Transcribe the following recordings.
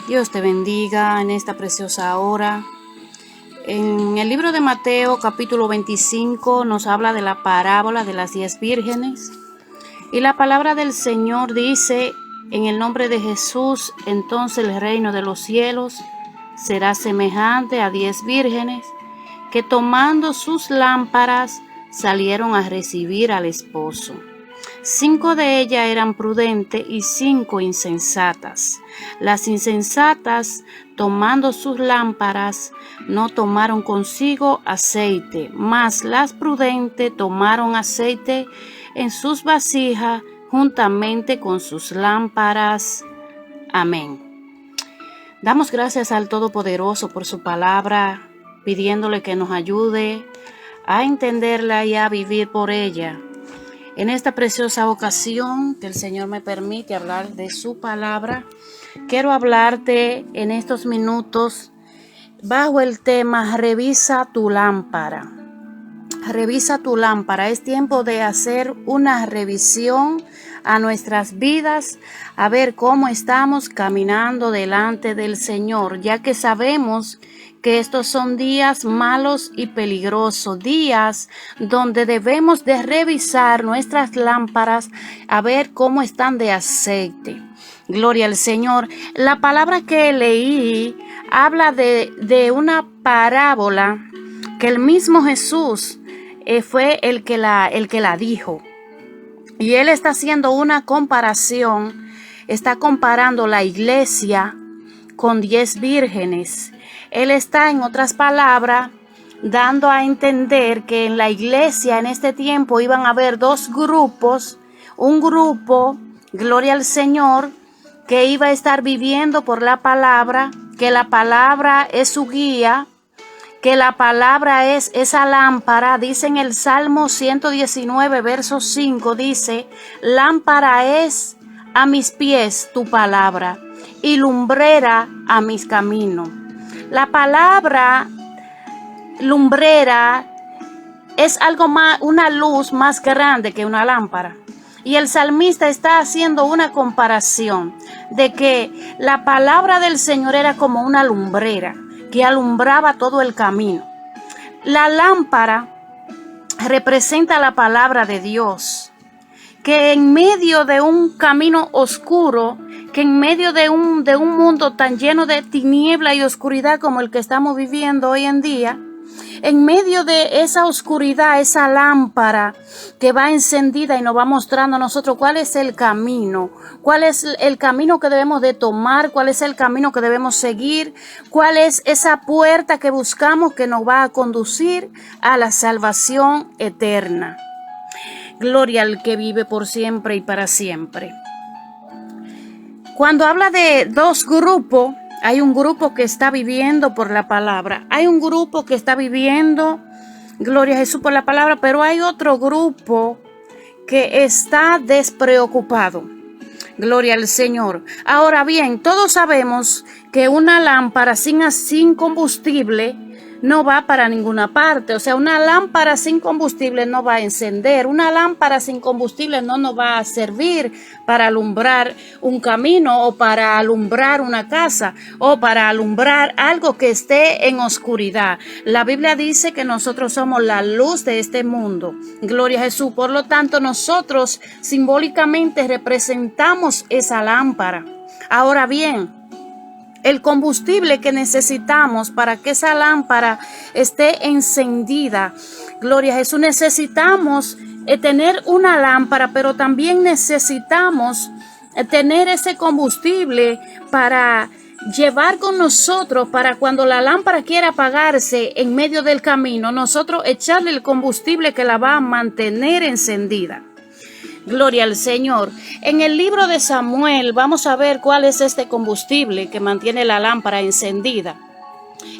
Dios te bendiga en esta preciosa hora. En el libro de Mateo, capítulo 25, nos habla de la parábola de las 10 vírgenes. Y la palabra del Señor dice, en el nombre de Jesús, entonces el reino de los cielos será semejante a 10 vírgenes que tomando sus lámparas salieron a recibir al esposo. 5 de ellas eran prudentes y 5 insensatas. Las insensatas, tomando sus lámparas, no tomaron consigo aceite, mas las prudentes tomaron aceite en sus vasijas juntamente con sus lámparas. Amén. Damos gracias al Todopoderoso por su palabra, pidiéndole que nos ayude a entenderla y a vivir por ella. En esta preciosa ocasión que el Señor me permite hablar de su palabra, quiero hablarte en estos minutos bajo el tema revisa tu lámpara. Revisa tu lámpara. Es tiempo de hacer una revisión a nuestras vidas, a ver cómo estamos caminando delante del Señor, ya que sabemos que estos son días malos y peligrosos, días donde debemos de revisar nuestras lámparas a ver cómo están de aceite. Gloria al Señor. La palabra que leí habla de una parábola que el mismo Jesús fue el que la dijo. Y él está haciendo una comparación, está comparando la iglesia con 10 vírgenes. Él está, en otras palabras, dando a entender que en la iglesia en este tiempo iban a haber 2 grupos. Un grupo, gloria al Señor, que iba a estar viviendo por la palabra, que la palabra es su guía, que la palabra es esa lámpara. Dice en el Salmo 119, verso 5, dice, lámpara es a mis pies tu palabra y lumbrera a mis caminos. La palabra lumbrera es algo más, una luz más grande que una lámpara. Y el salmista está haciendo una comparación de que la palabra del Señor era como una lumbrera que alumbraba todo el camino. La lámpara representa la palabra de Dios, que en medio de un camino oscuro, que en medio de un mundo tan lleno de tiniebla y oscuridad como el que estamos viviendo hoy en día, en medio de esa oscuridad, esa lámpara que va encendida y nos va mostrando a nosotros cuál es el camino que debemos de tomar, cuál es el camino que debemos seguir, cuál es esa puerta que buscamos que nos va a conducir a la salvación eterna. Gloria al que vive por siempre y para siempre. Cuando habla de 2 grupos, hay un grupo que está viviendo por la palabra, hay un grupo que está viviendo, gloria a Jesús, por la palabra, pero hay otro grupo que está despreocupado. Gloria al Señor. Ahora bien, todos sabemos que una lámpara sin combustible no va para ninguna parte. O sea, una lámpara sin combustible no va a encender. Una lámpara sin combustible no nos va a servir para alumbrar un camino o para alumbrar una casa o para alumbrar algo que esté en oscuridad. La Biblia dice que nosotros somos la luz de este mundo. Gloria a Jesús. Por lo tanto, nosotros simbólicamente representamos esa lámpara. Ahora bien, el combustible que necesitamos para que esa lámpara esté encendida, gloria a Jesús, necesitamos tener una lámpara, pero también necesitamos tener ese combustible para llevar con nosotros, para cuando la lámpara quiera apagarse en medio del camino, nosotros echarle el combustible que la va a mantener encendida. Gloria al Señor. En el libro de Samuel vamos a ver cuál es este combustible que mantiene la lámpara encendida.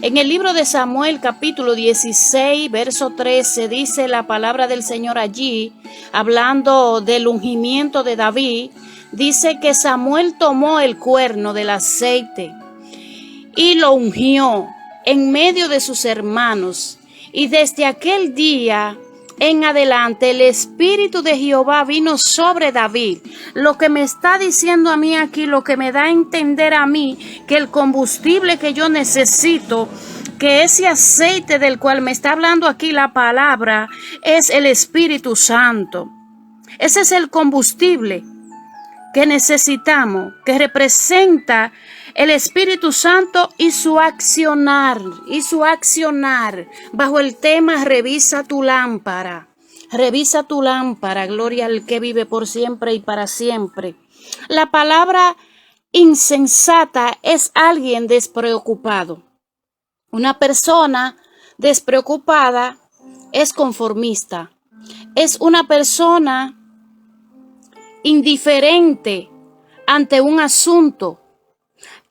En el libro de Samuel, capítulo 16, verso 13, dice la palabra del Señor allí, hablando del ungimiento de David, dice que Samuel tomó el cuerno del aceite y lo ungió en medio de sus hermanos. Y desde aquel día en adelante el Espíritu de Jehová vino sobre David. Lo que me está diciendo a mí aquí, lo que me da a entender a mí, que el combustible que yo necesito, que ese aceite del cual me está hablando aquí la palabra, es el Espíritu Santo. Ese es el combustible que necesitamos, que representa el Espíritu Santo y su accionar, bajo el tema revisa tu lámpara, gloria al que vive por siempre y para siempre. La palabra insensata es alguien despreocupado. Una persona despreocupada es conformista, es una persona indiferente ante un asunto.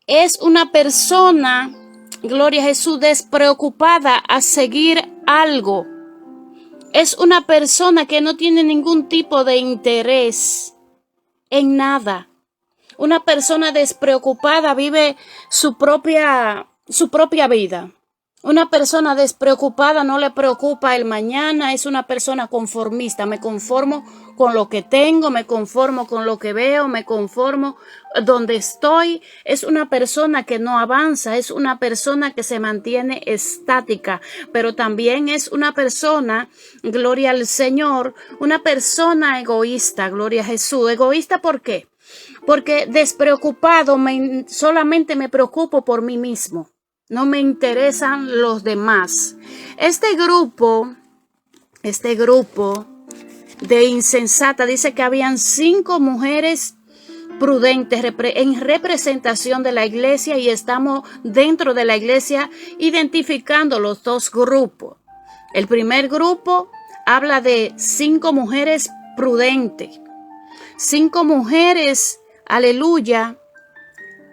Es una persona, gloria a Jesús, despreocupada a seguir algo. Es una persona que no tiene ningún tipo de interés en nada. Una persona despreocupada vive su propia vida. Una persona despreocupada no le preocupa el mañana, es una persona conformista. Me conformo con lo que tengo, me conformo con lo que veo, me conformo donde estoy. Es una persona que no avanza, es una persona que se mantiene estática, pero también es una persona, gloria al Señor, una persona egoísta, gloria a Jesús. ¿Egoísta por qué? Porque despreocupado solamente me preocupo por mí mismo. No me interesan los demás. Este grupo de insensata dice que habían 5 mujeres prudentes en representación de la iglesia, y estamos dentro de la iglesia identificando los 2 grupos. El primer grupo habla de 5 mujeres prudentes. 5 mujeres, aleluya,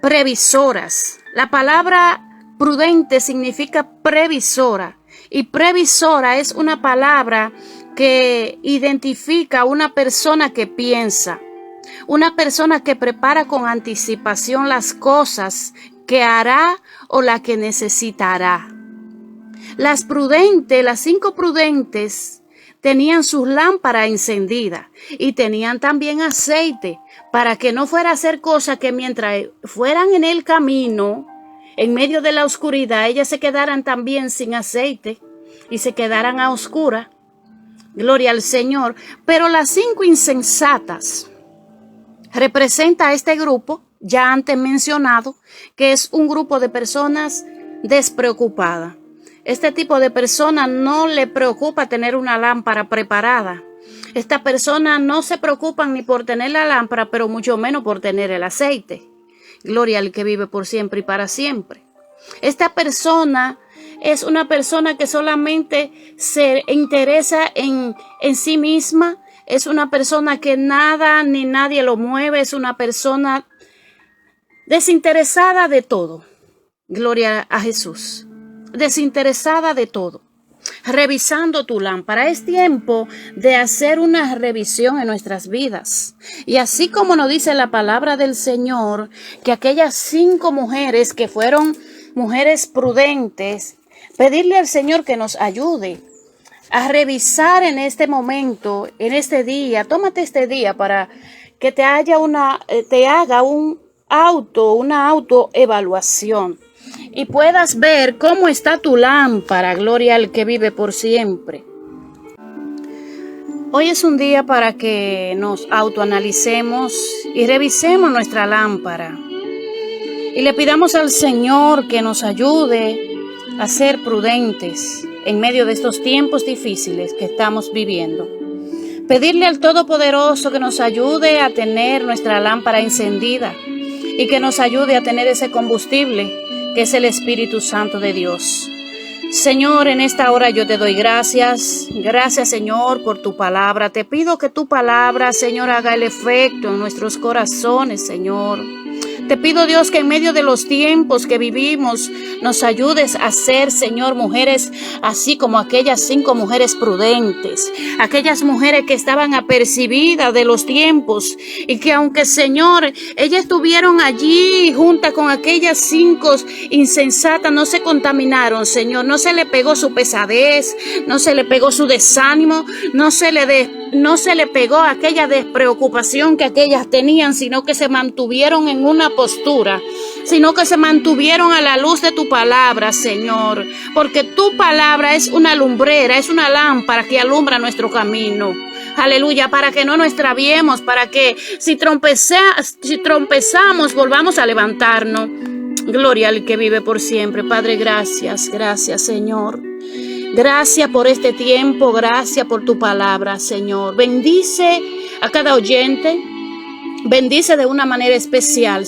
previsoras. La palabra prudente significa previsora, y previsora es una palabra que identifica a una persona que piensa, una persona que prepara con anticipación las cosas que hará o la que necesitará. Las 5 prudentes tenían sus lámparas encendidas y tenían también aceite para que no fuera a hacer cosas que mientras fueran en el camino, en medio de la oscuridad, ellas se quedaran también sin aceite y se quedaran a oscuras. Gloria al Señor. Pero las 5 insensatas representa a este grupo, ya antes mencionado, que es un grupo de personas despreocupadas. Este tipo de personas no le preocupa tener una lámpara preparada. Esta persona no se preocupan ni por tener la lámpara, pero mucho menos por tener el aceite. Gloria al que vive por siempre y para siempre. Esta persona es una persona que solamente se interesa en sí misma. Es una persona que nada ni nadie lo mueve. Es una persona desinteresada de todo. Gloria a Jesús. Desinteresada de todo. Revisando tu lámpara. Es tiempo de hacer una revisión en nuestras vidas. Y así como nos dice la palabra del Señor, que aquellas 5 mujeres que fueron mujeres prudentes, pedirle al Señor que nos ayude a revisar en este momento, en este día. Tómate este día para que te haga una autoevaluación. Y puedas ver cómo está tu lámpara, gloria al que vive por siempre. Hoy es un día para que nos autoanalicemos y revisemos nuestra lámpara. Y le pidamos al Señor que nos ayude a ser prudentes en medio de estos tiempos difíciles que estamos viviendo. Pedirle al Todopoderoso que nos ayude a tener nuestra lámpara encendida y que nos ayude a tener ese combustible que es el Espíritu Santo de Dios. Señor, en esta hora yo te doy gracias. Gracias, Señor, por tu palabra. Te pido que tu palabra, Señor, haga el efecto en nuestros corazones, Señor. Te pido, Dios, que en medio de los tiempos que vivimos nos ayudes a ser, Señor, mujeres así como aquellas 5 mujeres prudentes, aquellas mujeres que estaban apercibidas de los tiempos y que aunque, Señor, ellas estuvieron allí juntas con aquellas 5 insensatas, no se contaminaron, Señor, no se le pegó su pesadez, no se le pegó su desánimo, no se le pegó aquella despreocupación que aquellas tenían, sino que se mantuvieron en una postura, sino que se mantuvieron a la luz de tu palabra, Señor, porque tu palabra es una lumbrera, es una lámpara que alumbra nuestro camino. Aleluya, para que no nos extraviemos, para que si trompezamos volvamos a levantarnos. Gloria al que vive por siempre. Padre, gracias, Señor. Gracias por este tiempo, gracias por tu palabra, Señor. Bendice a cada oyente, bendice de una manera especial.